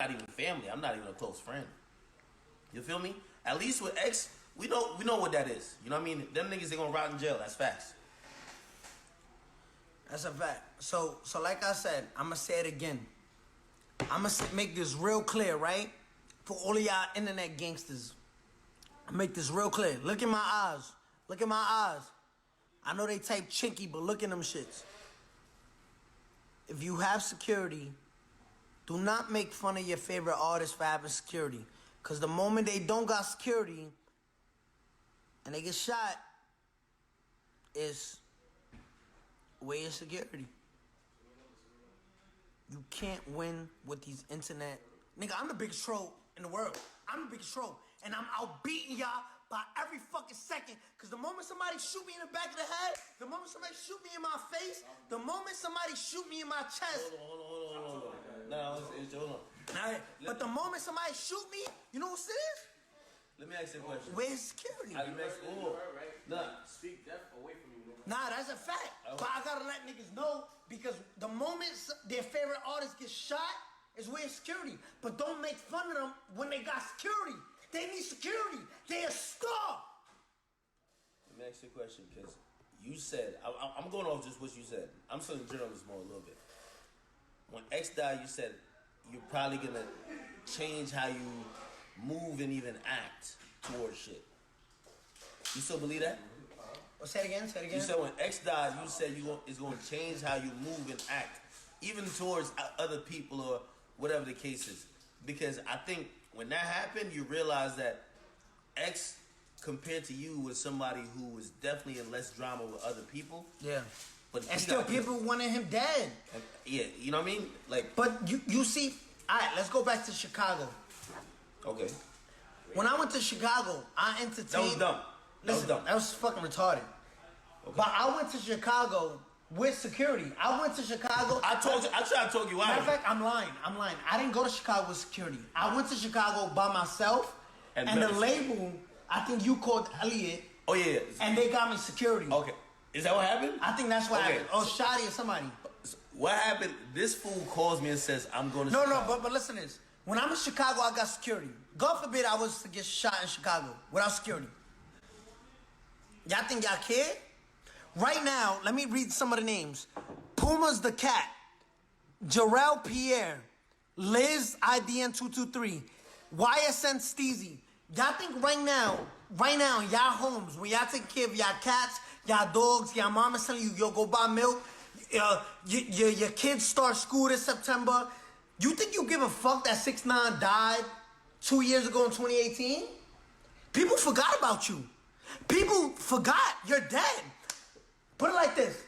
not even family. I'm not even a close friend. You feel me? At least with X, we know what that is. You know what I mean? Them niggas, they gonna rot in jail. That's facts. That's a fact. So like I said, I'm gonna say it again. I'm gonna make this real clear, right? For all of y'all internet gangsters, I make this real clear. Look in my eyes. Look in my eyes. I know they type chinky, but look in them shits. If you have security, do not make fun of your favorite artist for having security. Because the moment they don't got security and they get shot, is where your security. You can't win with these internet. Nigga, I'm the biggest troll in the world. I'm the biggest troll. And I'm outbeating y'all by every fucking second. Because the moment somebody shoot me in the back of the head, the moment somebody shoot me in my face, the moment somebody shoot me in my chest. Hold on. No, hold on. Right. But the moment somebody shoot me, you know what it is? Let me ask you a question. Where's security? Nah. Speak death away from you. Nah, that's a fact. But I gotta let niggas know, because the moment their favorite artist gets shot is where security. But don't make fun of them when they got security. They need security. They're a star. Let me ask you a question, because you said, I'm going off just what you said. I'm studying journalism more a little bit. When X died, you said you're probably gonna change how you move and even act towards shit. You still believe that? Well, say it again. You said when X died, you said it's going to change how you move and act, even towards other people or whatever the case is. Because I think when that happened, you realize that X, compared to you, was somebody who was definitely in less drama with other people. Yeah. But and still people wanted him dead. And, yeah, you know what I mean? Like, but you see, all right, let's go back to Chicago. Okay. When I went to Chicago, I entertained. That was dumb. Listen, that was fucking retarded. Okay. But I went to Chicago with security. I went to Chicago. I tried to talk you out. Matter of fact, I'm lying. I didn't go to Chicago with security. I went to Chicago by myself. And the label, I think you called Elliot. Oh, yeah. And they got me security. Okay. Is that what happened? I think that's what happened. Oh, Shotty or somebody. What happened? This fool calls me and says, I'm going to Chicago. No, but listen to this. When I'm in Chicago, I got security. God forbid I was to get shot in Chicago without security. Y'all think y'all care? Right now, let me read some of the names. Puma's the Cat. Jarrell Pierre. Liz IDN223. YSN Steezy. Y'all think right now, in y'all homes, when y'all take care of y'all cats, y'all dogs, y'all mama's telling you, yo, go buy milk. Your kids start school this September. You think you give a fuck that 6ix9ine died 2 years ago in 2018? People forgot about you. People forgot you're dead. Put it like this.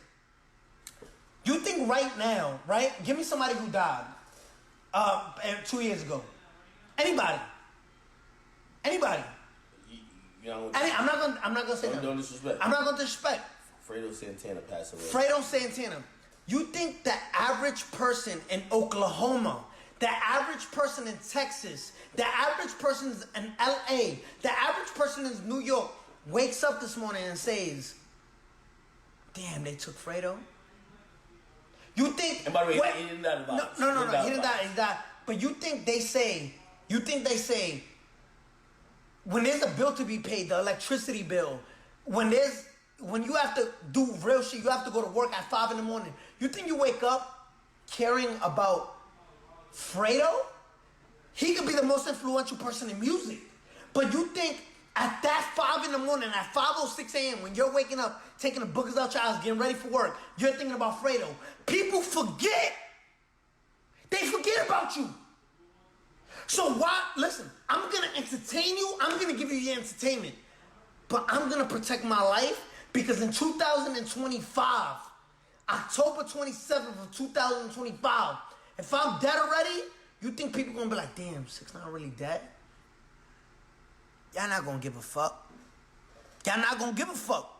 You think right now, right? Give me somebody who died 2 years ago. Anybody. I'm not gonna say that. Don't disrespect. I'm not gonna disrespect. Fredo Santana passed away. Fredo Santana. You think the average person in Oklahoma, the average person in Texas, the average person in LA, the average person in New York wakes up this morning and says, damn, they took Fredo? You think... And by the way, he didn't die about No, he didn't die. He died. But you think they say, when there's a bill to be paid, the electricity bill, when you have to do real shit, you have to go to work at 5 a.m. You think you wake up caring about Fredo? He could be the most influential person in music. But you think at that 5 a.m, at 5:06 a.m, when you're waking up, taking the boogers out your house, getting ready for work, you're thinking about Fredo. People forget. They forget about you. So why? Listen, I'm going to entertain you. I'm going to give you your entertainment. But I'm going to protect my life. Because in 2025, October 27th of 2025, if I'm dead already, you think people gonna be like, damn, 6ix9ine really dead? Y'all not gonna give a fuck. Y'all not gonna give a fuck.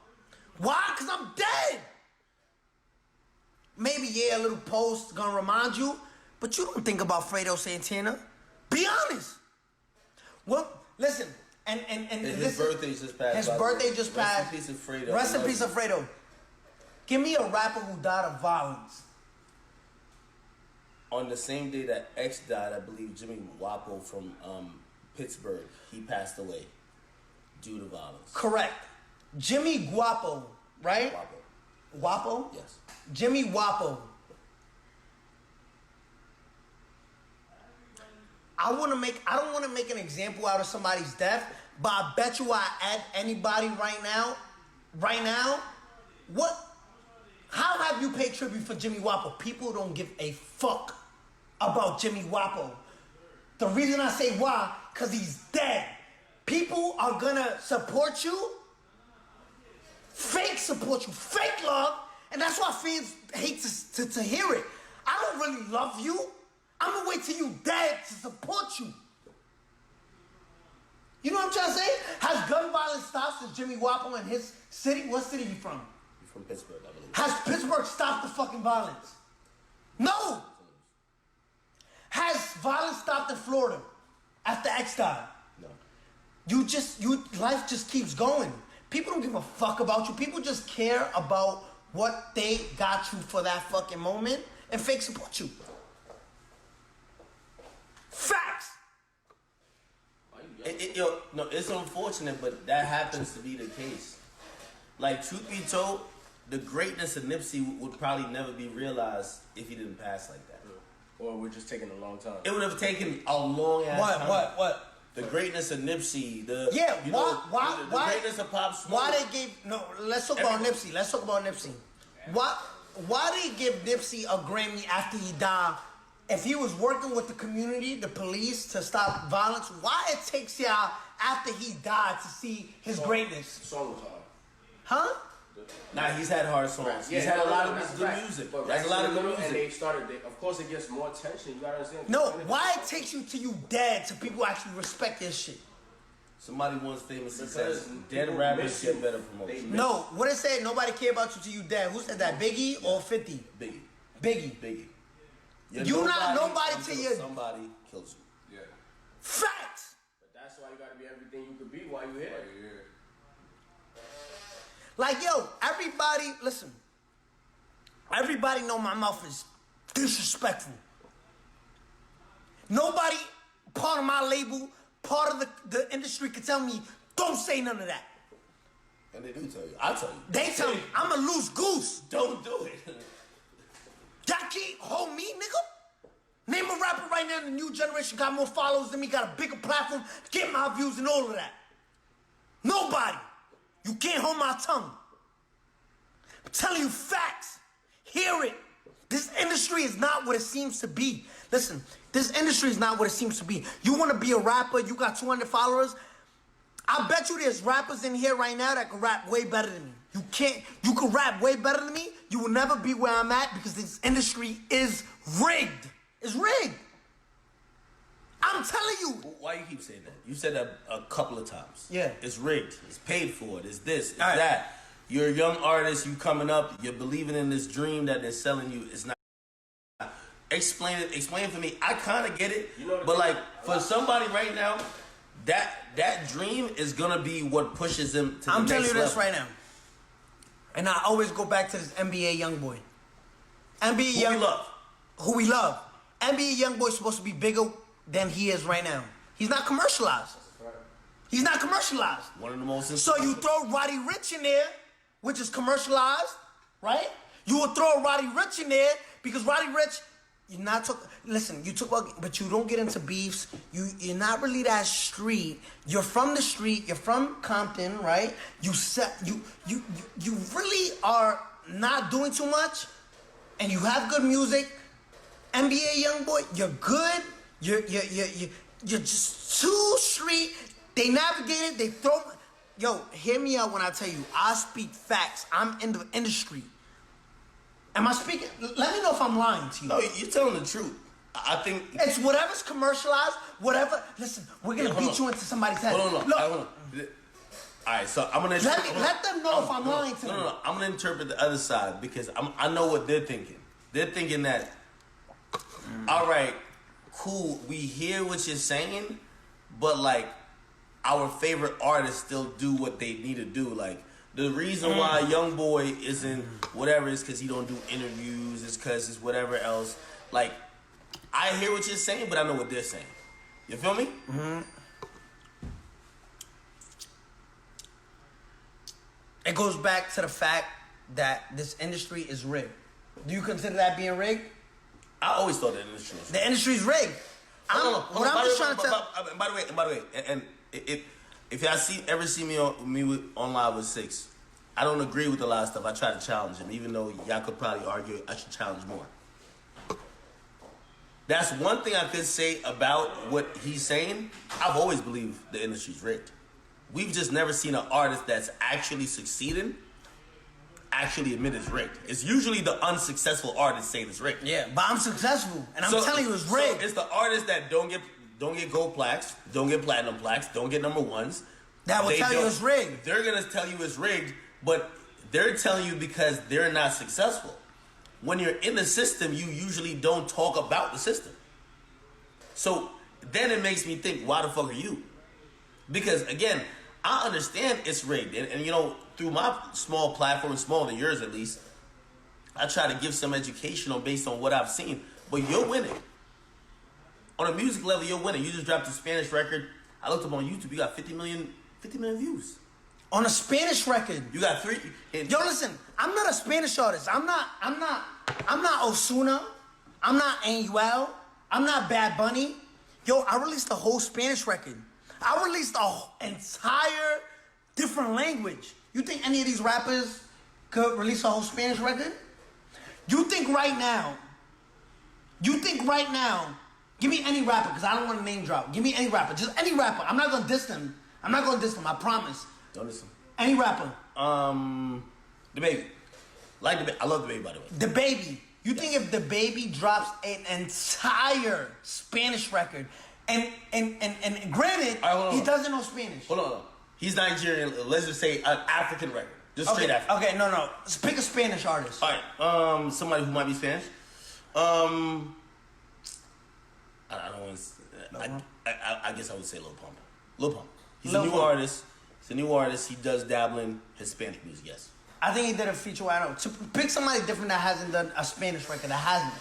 Why? Because I'm dead. Maybe, yeah, a little post gonna remind you, but you don't think about Fredo Santana. Be honest. Well, listen. And his birthday just passed. His birthday just passed. Rest in peace of Fredo. Rest in peace of Fredo. Give me a rapper who died of violence. on the same day that X died, I believe Jimmy Wapo from Pittsburgh, he passed away due to violence. Correct. Jimmy Guapo, right? Wapo? Yes. Jimmy Wapo. I don't want to make an example out of somebody's death, but I bet you add anybody right now, how have you paid tribute for Jimmy Wapo? People don't give a fuck about Jimmy Wapo. The reason I say why, because he's dead. People are gonna support you, fake support you, fake love, and that's why fans hate to hear it. I don't really love you. I'm gonna wait till you dead to support you. You know what I'm trying to say? Has gun violence stopped since Jimmy Wapo in his city? What city he from? He's from Pittsburgh, I believe. Has Pittsburgh stopped the fucking violence? No. Has violence stopped in Florida after X died? No. Life just keeps going. People don't give a fuck about you. People just care about what they got you for that fucking moment and fake support you. Facts. It's unfortunate, but that happens to be the case. Like, truth be told, the greatness of Nipsey would probably never be realized if he didn't pass like that. Or we're just taking a long time. It would have taken a long ass time. What? The greatness of Nipsey, the greatness of Pop Smoke. Let's talk about Nipsey. Why did he give Nipsey a Grammy after he died? If he was working with the community, the police, to stop violence, why it takes y'all after he died to see his greatness? Song was hard. Huh? Nah, he's had hard songs. Yeah, he's had a lot of good music. That's a lot of good music. And they started, of course, it gets more attention. You gotta understand. No, why it takes you till you dead so people actually respect this shit? Somebody once famously says, dead rappers get better promotion. No, what it said, nobody care about you till you dead. Who said that, Biggie or 50? Biggie. You not nobody till you... Somebody kills you. Yeah. Facts! But that's why you gotta be everything you could be while you're here. Like, yo, everybody know my mouth is disrespectful. Nobody, part of my label, part of the industry could tell me, don't say none of that. And they do tell you. I tell you. They tell me, I'm a loose goose. Don't do it. Y'all can't hold me, nigga. Name a rapper right now in the new generation got more followers than me, got a bigger platform, get my views and all of that. Nobody. You can't hold my tongue. I'm telling you facts. Hear it. This industry is not what it seems to be. Listen, this industry is not what it seems to be. You want to be a rapper, you got 200 followers. I bet you there's rappers in here right now that can rap way better than me. You can rap way better than me. You will never be where I'm at because this industry is rigged. It's rigged. I'm telling you. Why you keep saying that? You said that a couple of times. Yeah. It's rigged. It's paid for. It's this. It's right. that. You're a young artist. You coming up. You're believing in this dream that they're selling you. It's not. Explain it. Explain it for me. I kind of get it. But like for somebody right now, that dream is gonna be what pushes them to the I'm next telling you this level. right now. And I always go back to this NBA young boy. Who we love. NBA young boy is supposed to be bigger than he is right now. He's not commercialized. He's not commercialized. One of the most. So you throw Roddy Ricch in there, which is commercialized, right? You will throw Roddy Ricch in there because Roddy Ricch, you're not talking. Listen, you talk about, but you don't get into beefs. You're not really that street. You're from the street. You're from Compton, right? You really are not doing too much, and you have good music. NBA young boy, you're good. You're just too street. They navigate it. They throw. Yo, hear me out when I tell you. I speak facts. I'm in the industry. Am I speaking? Let me know if I'm lying to you. No, you're telling the truth. I think it's whatever's commercialized. Whatever. Listen, we're gonna beat you into somebody's head. Hold on. All right, so I'm gonna let them know if I'm lying to them. No. I'm gonna interpret the other side because I know what they're thinking. They're thinking that. All right, cool. We hear what you're saying, but like our favorite artists still do what they need to do. Like the reason why Young Boy isn't whatever is because he don't do interviews. Is because it's whatever else. Like I hear what you're saying, but I know what they're saying. You feel me? Mm-hmm. It goes back to the fact that this industry is rigged. Do you consider that being rigged? I always thought the industry was rigged. The industry's rigged. What I'm just trying to tell. By the way, and if y'all ever see me on live with 6, I don't agree with a lot of stuff. I try to challenge him, even though y'all could probably argue I should challenge more. That's one thing I could say about what he's saying. I've always believed the industry's rigged. We've just never seen an artist that's actually succeeding actually admit it's rigged. It's usually the unsuccessful artists say it's rigged. Yeah, but I'm successful, and I'm telling you it's rigged. So it's the artists that don't get gold plaques, don't get platinum plaques, don't get number ones. That will tell you it's rigged. They're gonna tell you it's rigged, but they're telling you because they're not successful. When you're in the system, you usually don't talk about the system. So then it makes me think, why the fuck are you? Because again, I understand it's rigged, and you know, through my small platform, smaller than yours at least, I try to give some education based on what I've seen. But you're winning. On a music level, you're winning. You just dropped a Spanish record. I looked up on YouTube. You got 50 million views. On a Spanish record. You got 3. Yo, listen, I'm not a Spanish artist. I'm not Ozuna. I'm not Anuel. I'm not Bad Bunny. Yo, I released a whole Spanish record. I released an entire different language. You think any of these rappers could release a whole Spanish record? You think right now, give me any rapper, because I don't want to name drop. Give me any rapper, just any rapper. I'm not going to diss them. I promise. Don't listen. Any rapper. The Baby. I love The Baby, by the way. The Baby. You think if The Baby drops an entire Spanish record, and granted, he doesn't know Spanish. Hold on. He's Nigerian. Let's just say an African record. Just straight African. Okay, no. Let's pick a Spanish artist. All right. Somebody who might be Spanish. I don't want to. I guess I would say Lil Pump. Lil Pump. He's a new artist. He does dabble in Hispanic music. Yes. I think he did a feature. I don't know. Pick somebody different that hasn't done a Spanish record. That hasn't.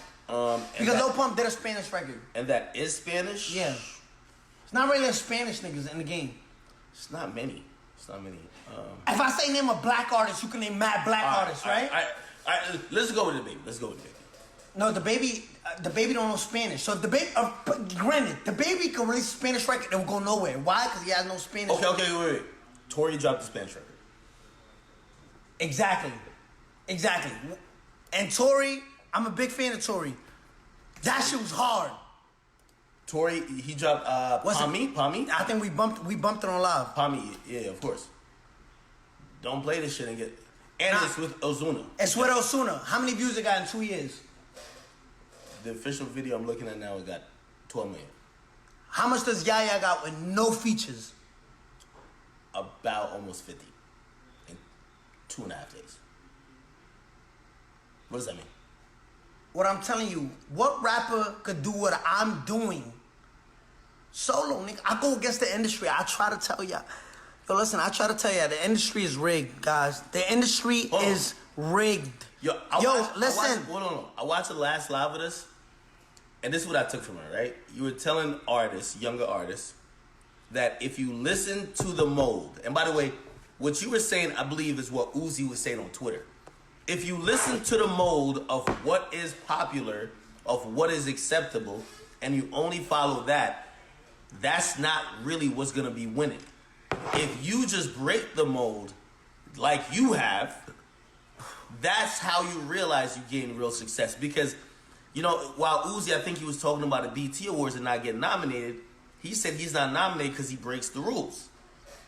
Because Lil Pump did a Spanish record. And that is Spanish. Yeah. It's not really a Spanish niggas in the game. It's not many. If I say name a black artist, you can name mad black artists, right? Let's go with The Baby. No, The Baby don't know Spanish. So if The Baby, granted, The Baby can release a Spanish record, it will go nowhere. Why? Because he has no Spanish. Okay, wait. Tory dropped the Spanish record. Exactly. And Tory, I'm a big fan of Tory. That shit was hard. Tory, he dropped Pommy. I think we bumped it on live. Pommy, yeah, of course. Don't play this shit and get. And it's with Ozuna. It's with Ozuna. How many views it got in 2 years? The official video I'm looking at now, it got 12 million. How much does Yaya got with no features? About almost 50 in 2.5 days. What does that mean? What I'm telling you, what rapper could do what I'm doing? Solo, nigga. I go against the industry. I try to tell y'all. Yo, listen, the industry is rigged, guys. The industry is rigged. Listen. I watched the last live with us, and this is what I took from her, right? You were telling younger artists, that if you listen to the mold, and by the way, what you were saying, I believe, is what Uzi was saying on Twitter. If you listen to the mold of what is popular, of what is acceptable, and you only follow that, that's not really what's going to be winning. If you just break the mold like you have, that's how you realize you gain real success. Because, you know, while Uzi, I think he was talking about the BT Awards and not getting nominated, he said he's not nominated because he breaks the rules.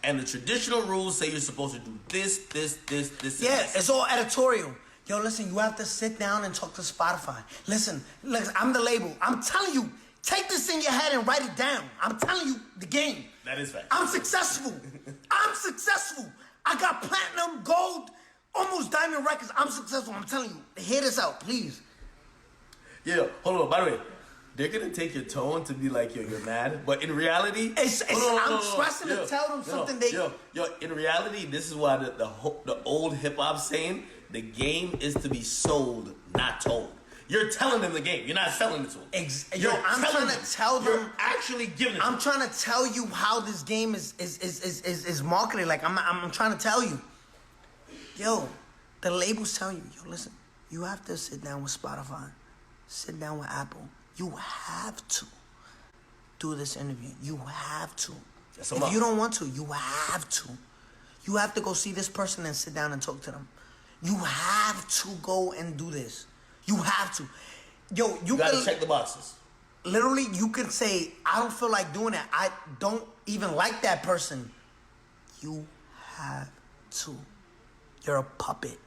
And the traditional rules say you're supposed to do this. Yeah, it's all editorial. Yo, listen, you have to sit down and talk to Spotify. Listen, I'm the label. I'm telling you, take this in your head and write it down. I'm telling you the game. That is fact. I'm successful. I got platinum, gold, almost diamond records. I'm successful. I'm telling you. Hear this out, please. Yeah, hold on. By the way, they're going to take your tone to be like, you're mad. But in reality... I'm stressing to tell them something they... In reality, this is why the old hip-hop saying, the game is to be sold, not told. You're telling them the game. You're not selling it to them. I'm trying to tell them. You're actually giving it. I'm trying to tell you how this game is marketed. Like I'm trying to tell you. Yo, the labels tell you. Yo, listen. You have to sit down with Spotify. Sit down with Apple. You have to do this interview. You have to. If you don't want to, you have to. You have to go see this person and sit down and talk to them. You have to go and do this. You have to. Yo, you gotta check the boxes. Literally, you can say, I don't feel like doing that. I don't even like that person. You have to. You're a puppet.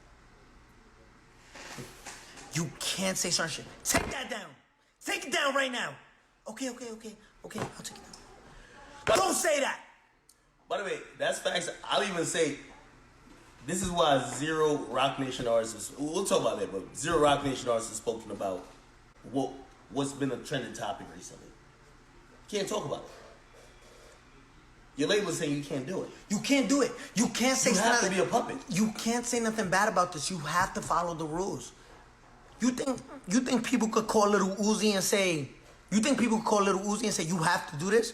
You can't say certain shit. Take that down. Take it down right now. Okay, I'll take it down. Don't say that. By the way, that's facts. I'll even say, this is why zero Rock Nation artists, we'll talk about that, but zero Rock Nation artists have spoken about what's been a trending topic recently. Can't talk about it. Your label is saying you can't do it. You can't do it. You can't say You have to be a puppet. You can't say nothing bad about this. You have to follow the rules. You think people could call Little Uzi and say, you have to do this?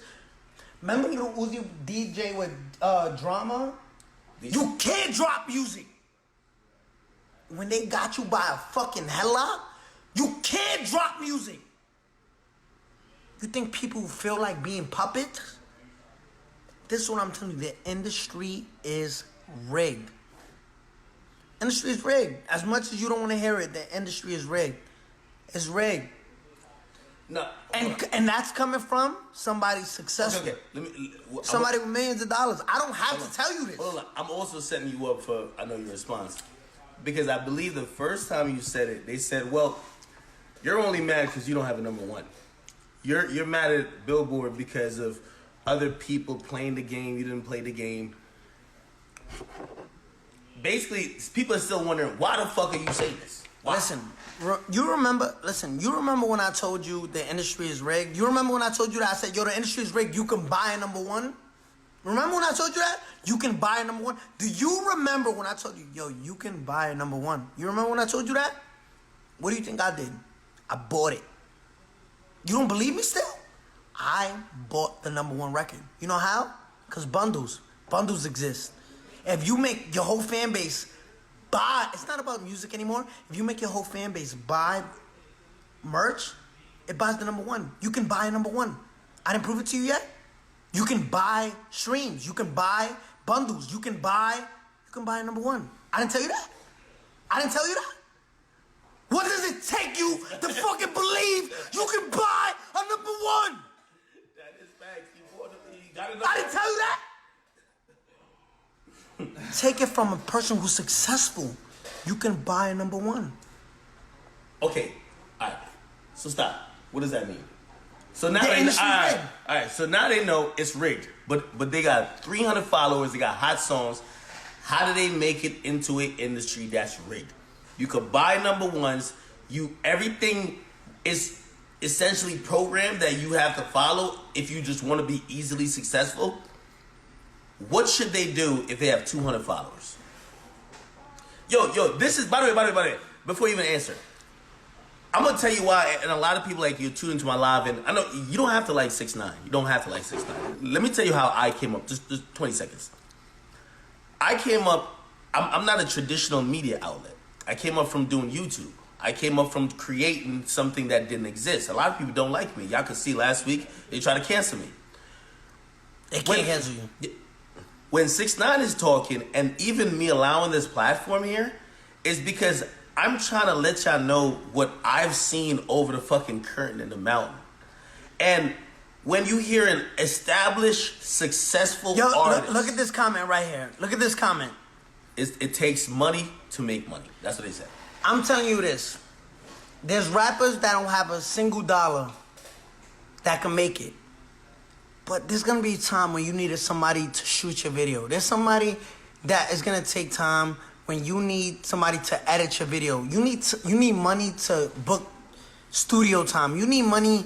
Remember Little Uzi DJ with Drama? You can't drop music. When they got you by a fucking headlock, you can't drop music. You think people feel like being puppets? This is what I'm telling you. The industry is rigged. Industry is rigged. As much as you don't want to hear it, the industry is rigged. It's rigged. No. And that's coming from somebody successful. Okay. Somebody with millions of dollars. I don't have to tell you this. Hold on. I'm also setting you up for, I know your response. Because I believe the first time you said it, they said, well, you're only mad because you don't have a number one. You're mad at Billboard because of other people playing the game. You didn't play the game. Basically, people are still wondering, why the fuck are you saying this? Why? Listen, you remember when I told you the industry is rigged? You remember when I told you that? I said, yo, the industry is rigged. You can buy a number one? Remember when I told you that? You can buy a number one? Do you remember when I told you, yo, you can buy a number one? You remember when I told you that? What do you think I did? I bought it. You don't believe me still? I bought the number one record. You know how? Because bundles exist. If you make your whole fan base buy, it's not about music anymore. If you make your whole fan base buy merch, it buys the number one. You can buy a number one. I didn't prove it to you yet. You can buy streams. You can buy bundles. You can buy a number one. I didn't tell you that. What does it take you to fucking believe you can buy a number one? That is facts. You got I didn't tell you that. Take it from a person who's successful. You can buy a number one. Okay. All right. So stop. What does that mean? So now all right. So now they know it's rigged. But they got 300 followers. They got hot songs. How do they make it into an industry that's rigged? You could buy number ones. Everything is essentially programmed that you have to follow if you just want to be easily successful. What should they do if they have 200 followers? Yo, this is, by the way, before you even answer, I'm going to tell you why, and a lot of people like you tune into my live, and I know you don't have to like 6ix9ine. You don't have to like 6ix9ine. Let me tell you how I came up, just 20 seconds. I came up, I'm not a traditional media outlet. I came up from doing YouTube. I came up from creating something that didn't exist. A lot of people don't like me. Y'all could see last week, they tried to cancel me. They can't cancel you. When 6ix9ine is talking, and even me allowing this platform here, is because I'm trying to let y'all know what I've seen over the fucking curtain in the mountain. And when you hear an established, successful artist... Look at this comment right here. Look at this comment. It takes money to make money. That's what they said. I'm telling you this. There's rappers that don't have a single dollar that can make it. But there's going to be a time when you needed somebody to shoot your video. There's somebody that is going to take time when you need somebody to edit your video. You need money to book studio time. You need money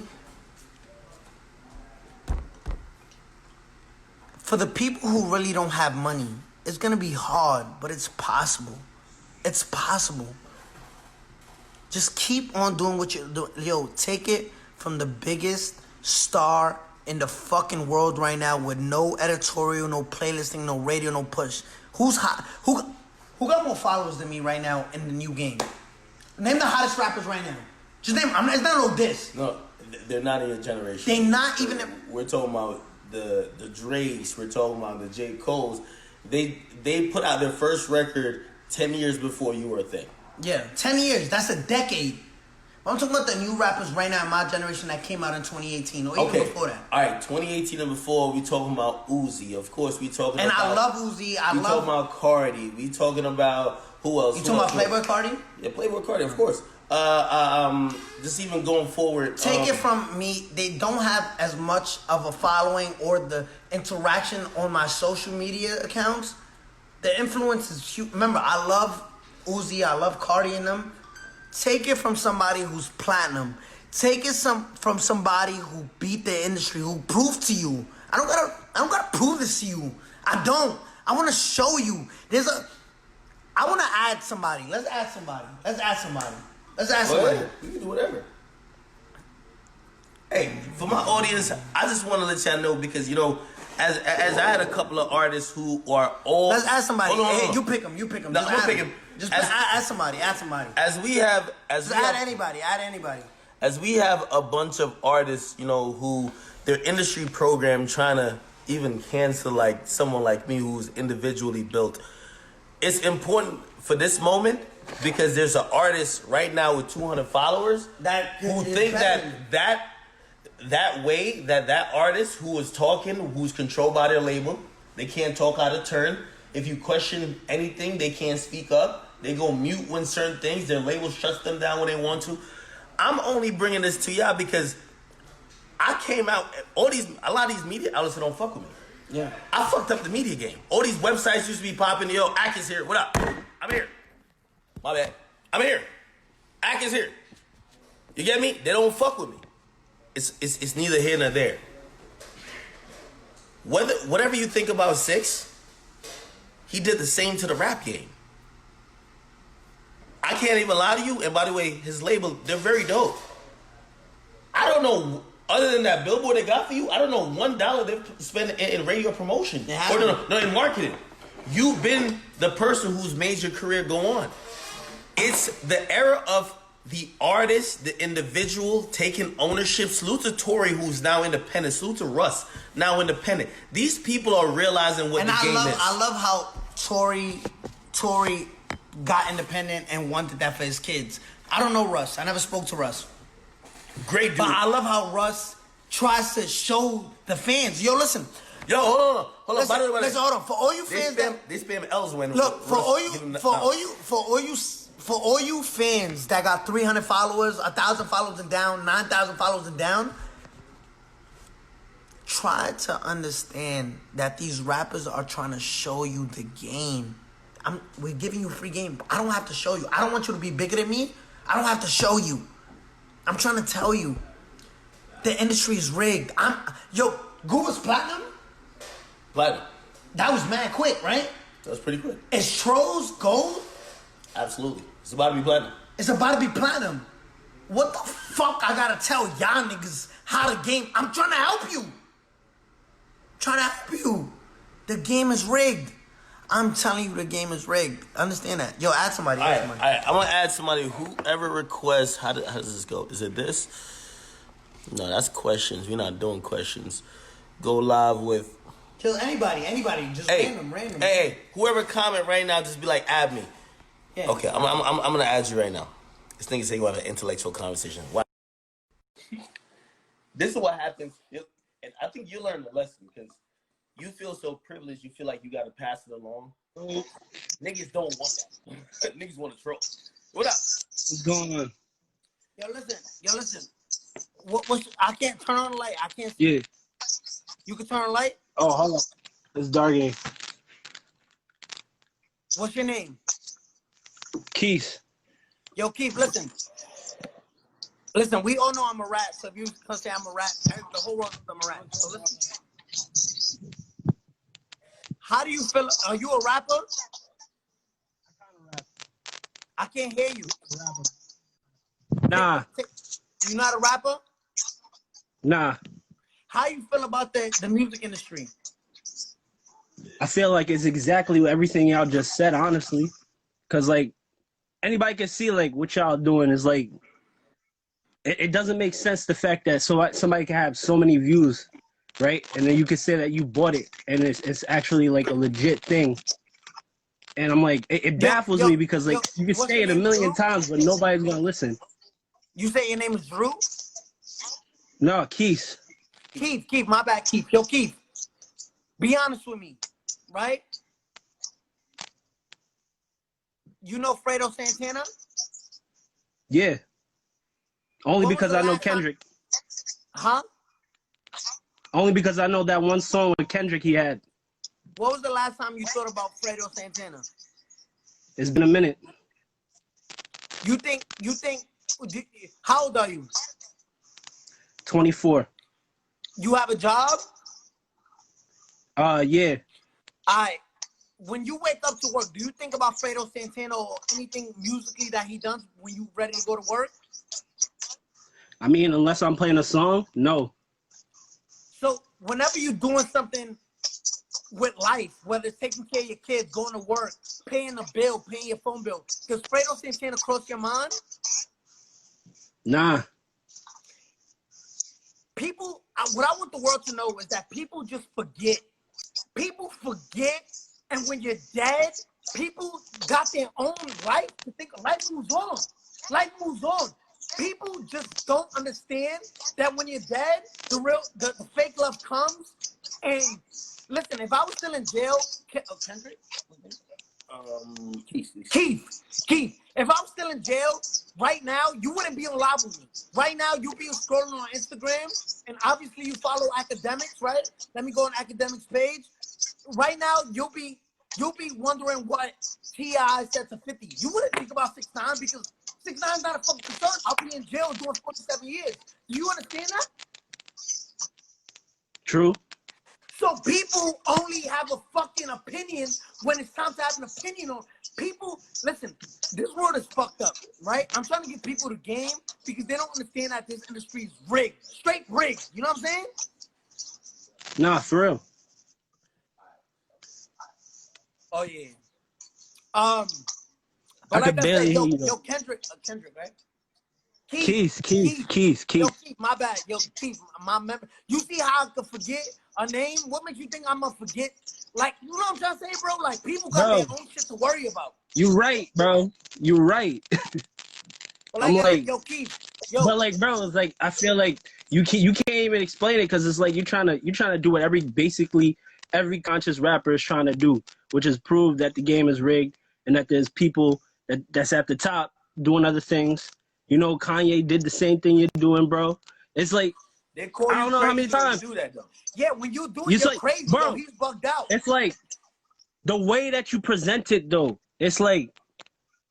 for the people who really don't have money. It's going to be hard, but it's possible. It's possible. Just keep on doing what you're doing. Yo, take it from the biggest star in the fucking world right now with no editorial, no playlisting, no radio, no push. Who's hot? Who got more followers than me right now in the new game? Name the hottest rappers right now. Just name. It's not no diss. No, they're not in your generation. They not even. We're talking about the Drakes. We're talking about the J. Coles. They put out their first record 10 years before you were a thing. Yeah, 10 years. That's a decade. I'm talking about the new rappers right now in my generation that came out in 2018 or even before that. All right, 2018 and before, we talking about Uzi. Of course, we talking and about... And I love Uzi. We talking about Cardi. We talking about... Who else? You talking about Playboy Cardi? Yeah, Playboy Cardi, of course. Just even going forward... Take it from me, they don't have as much of a following or the interaction on my social media accounts. The influence is huge. Remember, I love Uzi, I love Cardi and them. Take it from somebody who's platinum. Take it from somebody who beat the industry, who proved to you. I don't gotta prove this to you. I don't. I wanna show you. I wanna add somebody. Let's add somebody. We can do whatever. Hey, for my audience, I just wanna let y'all know because, you know, as I had a couple of artists who are all... Let's add somebody. Hold on. Hey, you pick them. No, I'm pick him. Just add somebody. Add anybody. As we have a bunch of artists, you know, who their industry program trying to even cancel like someone like me who's individually built. It's important for this moment because there's an artist right now with 200 followers who think that way that artist who is talking, who's controlled by their label, they can't talk out of turn. If you question anything, they can't speak up. They go mute when certain things, their label shuts them down when they want to. I'm only bringing this to y'all because I came out, a lot of these media outlets don't fuck with me. Yeah. I fucked up the media game. All these websites used to be popping, yo, Ak is here, what up? I'm here. My bad. I'm here. Ak is here. You get me? They don't fuck with me. It's neither here nor there. Whatever you think about 6ix, he did the same to the rap game. I can't even lie to you. And by the way, his label, they're very dope. I don't know, other than that billboard they got for you, I don't know $1 they've spent in radio promotion. Or no, in marketing. You've been the person who's made your career go on. It's the era of the artist, the individual taking ownership. Salute to Tory, who's now independent. Salute to Russ, now independent. These people are realizing what the game is. I love how Tory got independent and wanted that for his kids. I don't know Russ. I never spoke to Russ. Great dude. But I love how Russ tries to show the fans. Yo, listen. Yo, hold on. Listen, By the way, hold on. For all you fans they spam L's when look for all you fans that got 300 followers, 1,000 followers and down, 9,000 followers and down. Try to understand that these rappers are trying to show you the game. We're giving you a free game. I don't have to show you. I don't want you to be bigger than me. I don't have to show you. I'm trying to tell you. The industry is rigged. Goober's platinum? Platinum. That was mad quick, right? That was pretty quick. Is Trolls gold? Absolutely. It's about to be platinum. It's about to be platinum. What the fuck I gotta tell y'all niggas how the game... I'm trying to help you. The game is rigged. I'm telling you the game is rigged. Understand that. Yo, add somebody. All right. I'm going to add somebody. Whoever requests... How does this go? Is it this? No, that's questions. We're not doing questions. Go live with... Kill anybody. Just random. Hey, whoever comment right now, just be like, add me. Yeah. Okay, I'm going to add you right now. This nigga say you want an intellectual conversation. Why? This is what happens. And I think you learned the lesson because you feel so privileged. You feel like you got to pass it along. Niggas don't want that. Niggas want to troll. What up? What's going on? Yo, listen. What? I can't turn on the light. I can't see. Yeah. You can turn on the light? Oh, hold on. It's dark. What's your name? Keith. Yo, Keith, listen. Listen, we all know I'm a rat, so if you can say I'm a rat, the whole world knows I'm a rat. So listen. How do you feel? Are you a rapper? I kind of rap. I can't hear you. Rapper. Nah, You not a rapper? nah. How you feel about the music industry? I feel like it's exactly everything y'all just said, honestly. Cause like anybody can see like what y'all doing is like it doesn't make sense the fact that somebody can have so many views, right? And then you can say that you bought it and it's actually like a legit thing. And I'm like, it baffles me because like you can what's say your it a name, million Drew? times, but nobody's gonna listen. You say your name is Drew? No, Keith. Keith, my bad, Keith. Yo, Keith, be honest with me, right? You know Fredo Santana? Yeah. Only What was because the I know last time? Kendrick. Huh? Only because I know that one song with Kendrick he had. What was the last time you thought about Fredo Santana? It's been a minute. You think, how old are you? 24. You have a job? Yeah. When you wake up to work, do you think about Fredo Santana or anything musically that he does when you ready to go to work? I mean, unless I'm playing a song, no. So whenever you're doing something with life, whether it's taking care of your kids, going to work, paying a bill, paying your phone bill, does Fredo Santana cross your mind? Nah. People, what I want the world to know is that people just forget. People forget, and when you're dead, people got their own life to think. Life moves on. Life moves on. People just don't understand that when you're dead, the fake love comes. And listen, if I was still in jail, Kendrick, Keith, if I'm still in jail right now, you wouldn't be on live with me. Right now, you'll be scrolling on Instagram, and obviously you follow Academics, right? Let me go on Academics page. Right now, you'll be wondering what T.I. said to 50. You wouldn't think about 6ix9ine because 6ix9ine's not a fucking concern. I'll be in jail doing 47 years. Do you understand that? True. So people only have a fucking opinion when it's time to have an opinion on people. Listen, this world is fucked up, right? I'm trying to get people the game because they don't understand that this industry is rigged, straight rigged. You know what I'm saying? Nah, for real. Oh yeah. But I like could I said, barely hear yo, you though. Kendrick, right? Keith. Yo, Keith, my bad. Yo, Keith, my member. You see how I could forget a name? What makes you think I'm gonna forget? Like, you know what I'm trying to say, bro? Like, people got Bro, their own shit to worry about. you right, bro. You right. But I'm like I said, like, yo, Keith, but like, bro, it's like I feel like you can't even explain it because it's like you're trying to do what basically every conscious rapper is trying to do, which is prove that the game is rigged and that there's people that's at the top doing other things. You know, Kanye did the same thing you're doing, bro. It's like they call I you don't know how many crazy when you times. do that, though. Yeah, when you do it, It's you're like, crazy, though. bro, He's bugged out. it's like the way that you present it, though. It's like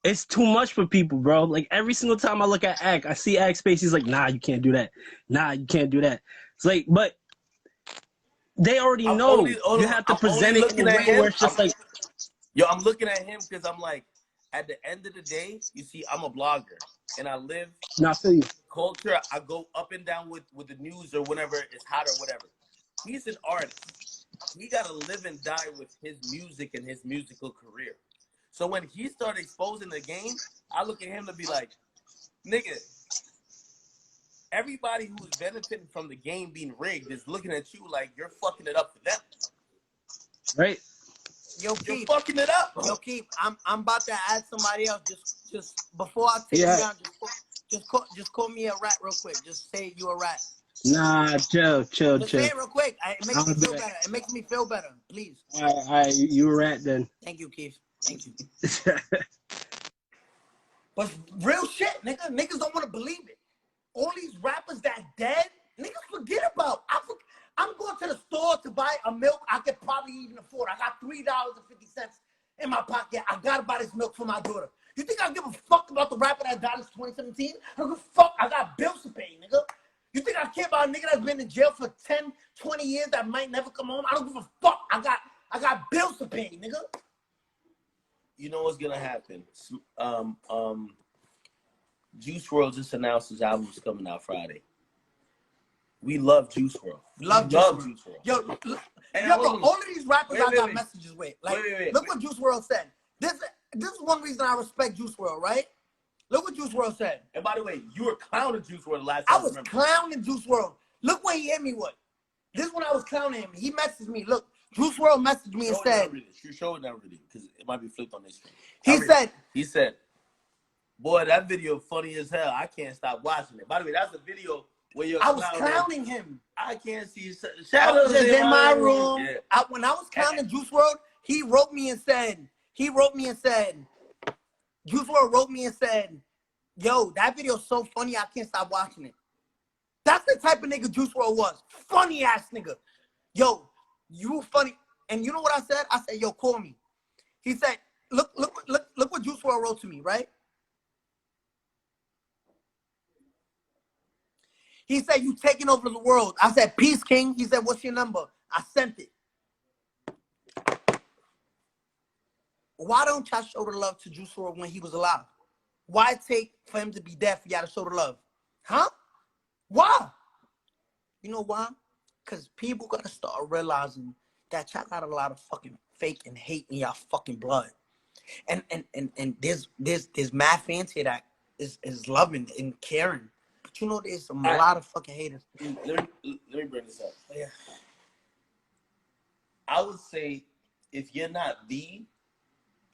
it's too much for people, bro. Like every single time I look at Act, I see Act Space. He's like, nah, you can't do that. Nah, you can't do that. It's like, but they already know you have to I'm only present it in a looking at way where him. it's just like, I'm looking at him because I'm like, at the end of the day, you see, I'm a blogger and I live nah, I feel you. culture. I go up and down with the news or whenever it's hot or whatever. He's an artist. He got to live and die with his music and his musical career. So when he started exposing the game, I look at him to be like, nigga, everybody who's benefiting from the game being rigged is looking at you like you're fucking it up for them. Right? Yo, You're Keith, fucking it up. I'm about to add somebody else. Just before I take you down, just call me a rat real quick. Just say you a rat. Nah, chill. Just say it real quick. It makes me feel better. It makes me feel better. Please. All right, you a rat then. Thank you, Keith. Thank you. But real shit, nigga. Niggas don't want to believe it. All these rappers that dead, niggas forget about. I'm going to the store to buy a milk I could probably even afford. I got $3.50 in my pocket. I gotta buy this milk for my daughter. You think I give a fuck about the rapper that died in 2017? I don't give a fuck. I got bills to pay, nigga. You think I care about a nigga that's been in jail for 10, 20 years that might never come home? I don't give a fuck. I got bills to pay, nigga. You know what's gonna happen? Juice WRLD just announced his album's coming out Friday. We love Juice WRLD. Love Juice WRLD. Yo, all of these rappers I got messages with. Like, look what Juice WRLD said. This is one reason I respect Juice WRLD, right? Look what Juice WRLD said. And by the way, you were clowning Juice WRLD last time. I was clowning Juice WRLD. Look what he hit me with. This is when I was clowning him. He messaged me. Look, Juice WRLD messaged me and said. Show it now, really, because it might be flipped on this screen. He said, boy, that video funny as hell. I can't stop watching it. By the way, that's a video where you're I was clowning him. I can't see shadows in my room. Yeah. When I was clowning Juice WRLD, he wrote me and said, Juice WRLD wrote me and said, yo, that video's so funny, I can't stop watching it. That's the type of nigga Juice WRLD was. Funny ass nigga. Yo, you funny. And you know what I said? I said, yo, call me. He said, look what Juice WRLD wrote to me, right? He said, you taking over the world. I said, peace, king. He said, what's your number? I sent it. Why don't y'all show the love to Juice WRLD when he was alive? Why take for him to be dead for y'all to show the love? Huh? Why? You know why? Because people got to start realizing that y'all got a lot of fucking fake and hate in y'all fucking blood. And there's mad fans here that is loving and caring. But you know there's a lot of fucking haters. Let me bring this up. Yeah. I would say if you're not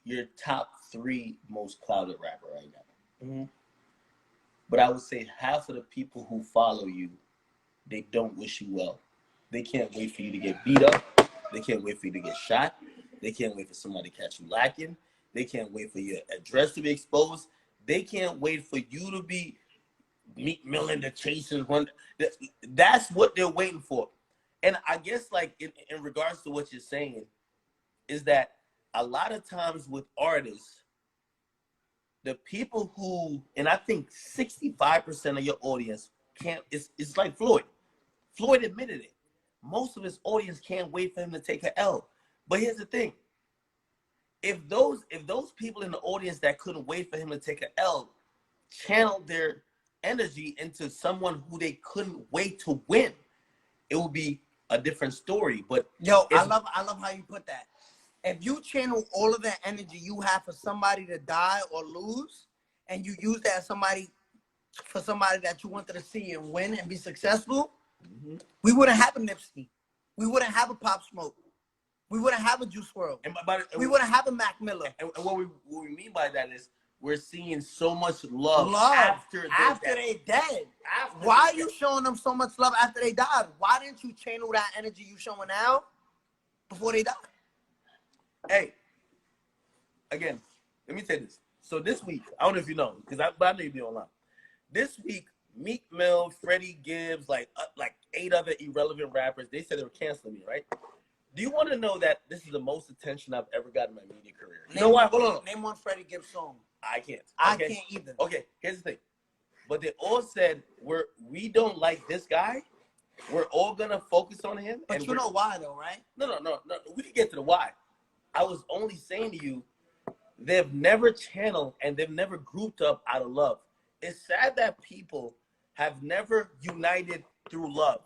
you're top 3 most clouded rapper right now. Mm-hmm. But I would say half of the people who follow you, they don't wish you well. They can't wait for you to get beat up. They can't wait for you to get shot. They can't wait for somebody to catch you lacking. They can't wait for your address to be exposed. They can't wait for you to be Meek Mill in the Chasers. That's what they're waiting for. And I guess like in regards to what you're saying is that a lot of times with artists, the people who, and I think 65% of your audience can't, it's like Floyd. Floyd admitted it. Most of his audience can't wait for him to take an L. But here's the thing. If those people in the audience that couldn't wait for him to take an L channeled their energy into someone who they couldn't wait to win, it would be a different story. But yo, I love how you put that. If you channel all of that energy you have for somebody to die or lose, and you use that as somebody that you wanted to see and win and be successful, mm-hmm. We wouldn't have a Nipsey. We wouldn't have a Pop Smoke. We wouldn't have a Juice WRLD. We wouldn't have a Mac Miller. And what we mean by that is we're seeing so much love after they dead. Why are you showing them so much love after they died? Why didn't you channel that energy you showing now before they died? Hey, again, let me say this. So this week, I don't know if you know, but I know you be online. This week, Meek Mill, Freddie Gibbs, like 8 other irrelevant rappers, they said they were canceling me, right? Do you want to know that this is the most attention I've ever gotten in my media career? You know why? Hold on. Name one Freddie Gibbs song. I can't. I can't either. Okay, here's the thing. But they all said we don't like this guy. We're all gonna focus on him. But you know why though, right? No. We can get to the why. I was only saying to you, they've never channeled and they've never grouped up out of love. It's sad that people have never united through love.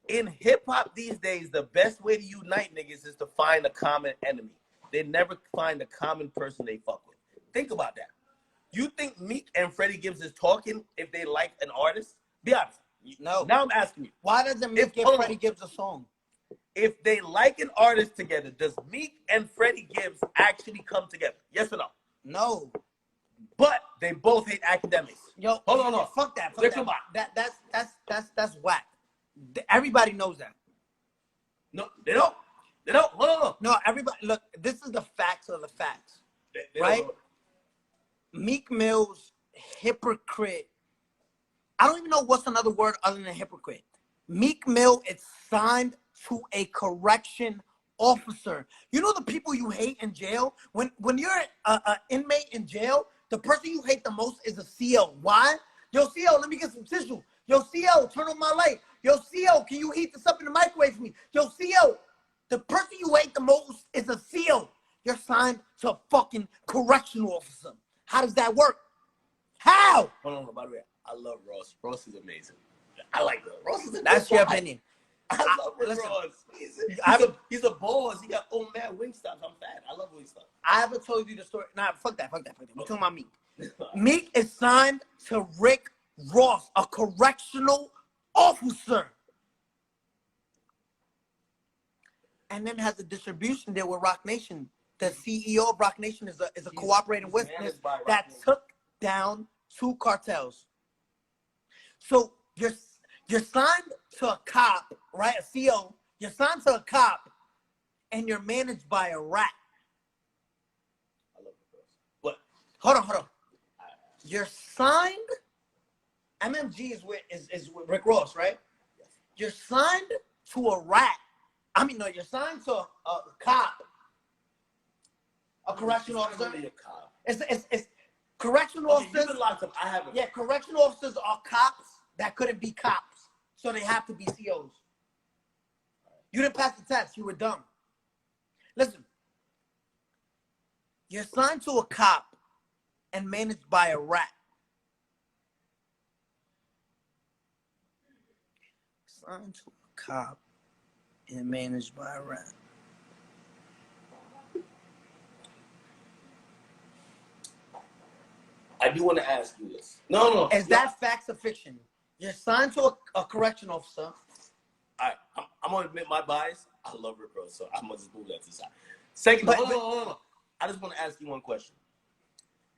In hip-hop these days, the best way to unite niggas is to find a common enemy. They never find a common person they fuck with. Think about that. You think Meek and Freddie Gibbs is talking if they like an artist? Be honest. No. Now I'm asking you. Why doesn't Meek give Freddie Gibbs a song? If they like an artist together, does Meek and Freddie Gibbs actually come together? Yes or no? No. But they both hate academics. Yo, hold on. Fuck that. That's whack. Everybody knows that. No, they don't. They don't. Hold on. No, everybody. Look, this is the facts of the facts, right? Meek Mill's hypocrite. I don't even know what's another word other than hypocrite. Meek Mill is signed to a correction officer. You know the people you hate in jail? When you're an inmate in jail, the person you hate the most is a CO. Why? Yo, CO, let me get some tissue. Yo, CO, turn on my light. Yo, CO, can you heat this up in the microwave for me? Yo, CO, the person you hate the most is a CO. You're signed to a fucking correctional officer. How does that work? How? Hold on, by the way, I love Ross. Ross is amazing. I like Ross. Ross is a That's good your guy. opinion. I love listen, Ross. He's a boss. He got mad Wingstops. I'm fat. I love Wingstops. I haven't told you the story. Nah, fuck that. We're talking about Meek. Meek is signed to Rick Ross, a correctional officer. And then has a distribution deal with Rock Nation. The CEO of Rock Nation is a cooperating witness that took down 2 cartels. So you're signed to a cop, right? A CO. You're signed to a cop, and you're managed by a rat. I love Ross. But Hold on. You're signed. MMG is with Rick Ross, right? yes. You're signed to a rat. You're signed to a cop, a correctional He's not officer. really a cop. It's correctional Okay, officers. you've been locked up. I haven't. Yeah, correctional officers are cops that couldn't be cops, so they have to be COs. You didn't pass the test. You were dumb. Listen, you're signed to a cop and managed by a rat. Signed to a cop and managed by a rat. I do want to ask you this. No. Is that facts or fiction? You're signed to a correction officer. I'm going to admit my bias. I love Rick Ross, so I'm going to just move that to the side. Second, hold on. I just want to ask you one question.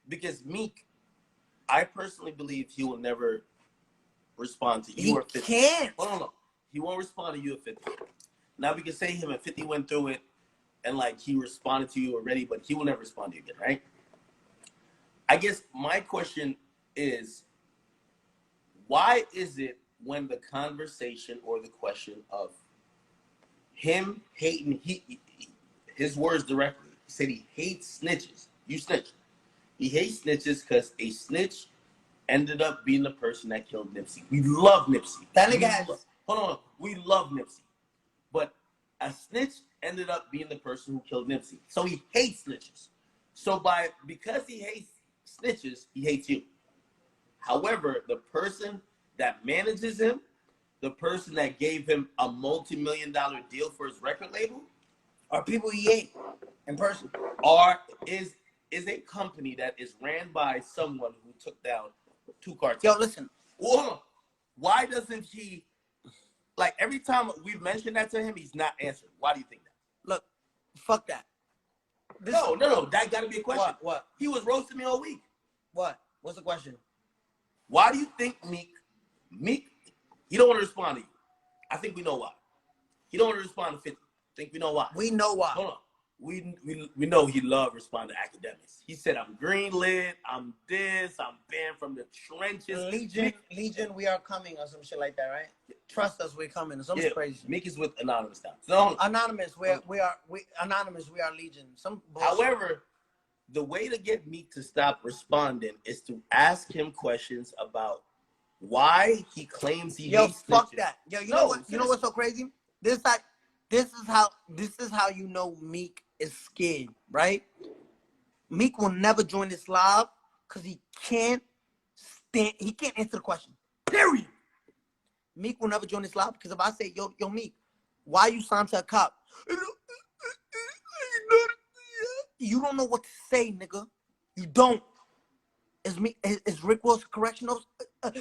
Because Meek, I personally believe he will never respond to you or 50. He can't. Hold on. He won't respond to you at 50. Now, we can say him and 50 went through it and, like, he responded to you already, but he will never respond to you again, right? I guess my question is, why is it when the conversation or the question of him hating, his words directly, he said he hates snitches. You snitch. He hates snitches because a snitch ended up being the person that killed Nipsey. We love Nipsey. That nigga has. Hold on. We love Nipsey. But a snitch ended up being the person who killed Nipsey. So he hates snitches. So because he hates snitches, he hates you. However, the person that manages him, the person that gave him a multi-million-dollar deal for his record label, Are people he hate in person? is a company that is ran by someone who took down 2 cartels. Yo, listen. Whoa. Why doesn't he, like, every time we've mentioned that to him, he's not answering. Why do you think that? Look, fuck that. No. That got to be a question. What? He was roasting me all week. What? What's the question? Why do you think Meek, he don't want to respond to you? I think we know why. He don't want to respond to 50. I think we know why. We know why. Hold on. We know he loved responding to academics. He said, I'm greenlit, I'm this, I'm banned from the trenches. Legion, we are coming or some shit like that, right? Trust us, we're coming. Or something crazy. Meek is with Anonymous now. So, Anonymous, we are Legion. Some bullshit. However, the way to get Meek to stop responding is to ask him questions about why he claims he hates fuck snitches. that. Yo, you know what? You know what's so crazy? This is how you know Meek is scared, right? Meek will never join this live because he can't answer the question. Period. Meek will never join this live because if I say, yo, Meek, why you signed to a cop? You don't know what to say, nigga. You don't. Is Rick Ross correctional? I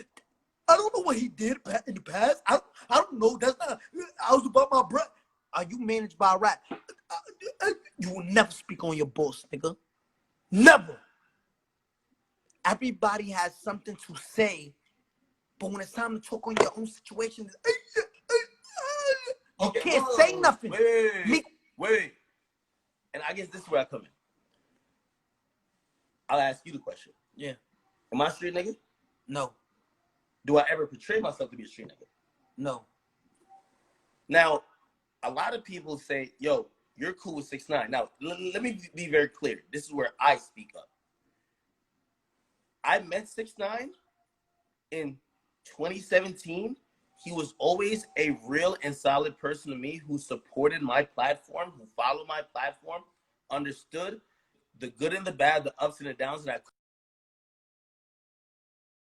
don't know what he did in the past. I don't know. That's not. I was about my breath. Are you managed by a rat? You will never speak on your boss, nigga. Never. Everybody has something to say, but when it's time to talk on your own situation, you can't say nothing. Wait. And I guess this is where I come in. I'll ask you the question. Yeah. Am I a street nigga? No. Do I ever portray myself to be a street nigga? No. Now, a lot of people say, yo, you're cool with 6ix9ine. Now, let me be very clear. This is where I speak up. I met 6ix9ine in 2017. He was always a real and solid person to me who supported my platform, who followed my platform, understood the good and the bad, the ups and the downs that I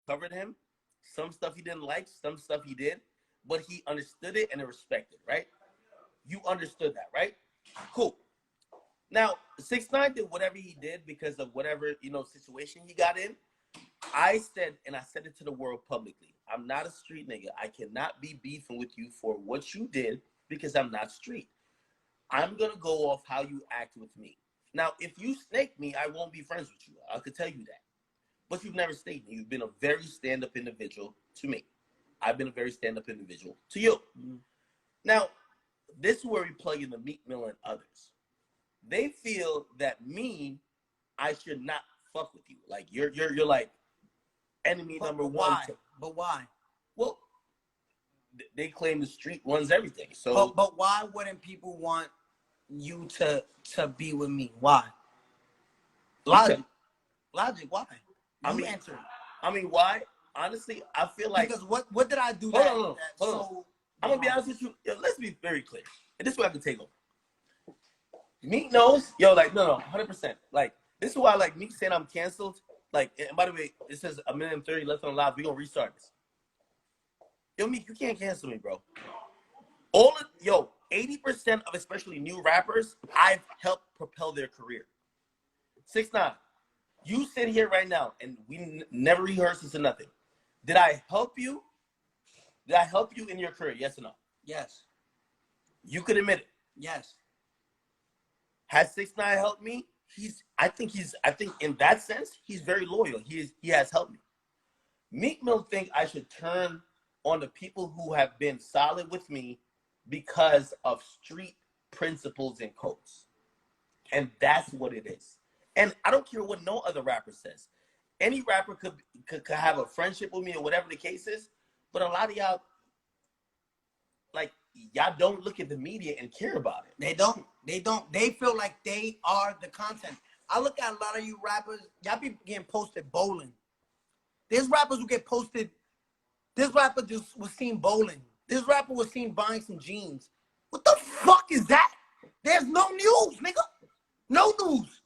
covered him. Some stuff he didn't like, some stuff he did, but he understood it and it respected, right? You understood that, right? Cool. Now, 6ix9ine did whatever he did because of whatever, situation he got in. I said, and I said it to the world publicly, I'm not a street nigga. I cannot be beefing with you for what you did because I'm not street. I'm going to go off how you act with me. Now, if you snake me, I won't be friends with you. I could tell you that. But you've never snaked me. You've been a very stand-up individual to me. I've been a very stand-up individual to you. Mm-hmm. Now, this is where we plug in the Meek Mill and others. They feel that I should not fuck with you. Like you're like enemy number one. Why? But why? Well, they claim the street runs everything. So, but why wouldn't people want you to be with me? Why? Logic. Why? Answer it. I mean, why? Honestly, I feel like because what did I do? Hold on. I'm gonna be honest with you. Let's be very clear. And this is where I can take over. Meek knows, no, 100%. Like, this is why, like, Meek saying I'm canceled. Like, and by the way, it says 1:30 left on live. We're gonna restart this. Yo, Meek, you can't cancel me, bro. 80% of especially new rappers, I've helped propel their career. 6ix9ine, you sit here right now, and we never rehearsed this or nothing. Did I help you? Did I help you in your career? Yes or no? Yes. You could admit it. Yes. Has 6ix9ine helped me? I think in that sense, he's very loyal. He has helped me. Meek Mill think I should turn on the people who have been solid with me because of street principles and codes. And that's what it is. And I don't care what no other rapper says. Any rapper could have a friendship with me or whatever the case is, but a lot of y'all, like, y'all don't look at the media and care about it. They don't. They feel like they are the content. I look at a lot of you rappers, y'all be getting posted bowling. There's rappers who get posted. This rapper just was seen bowling. This rapper was seen buying some jeans. What the fuck is that? There's no news, nigga. No news.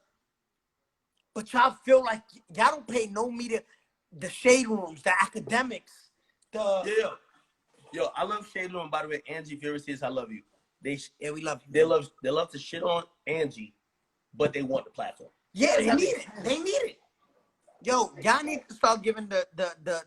But y'all feel like y'all don't pay no media. The shade rooms, the academics, Yo, I love Shade Room. By the way, Angie, if you ever see this, I love you. We love you. They love to shit on Angie, but they want the platform. Yeah, they need it. They need it. Yo, y'all need to start giving the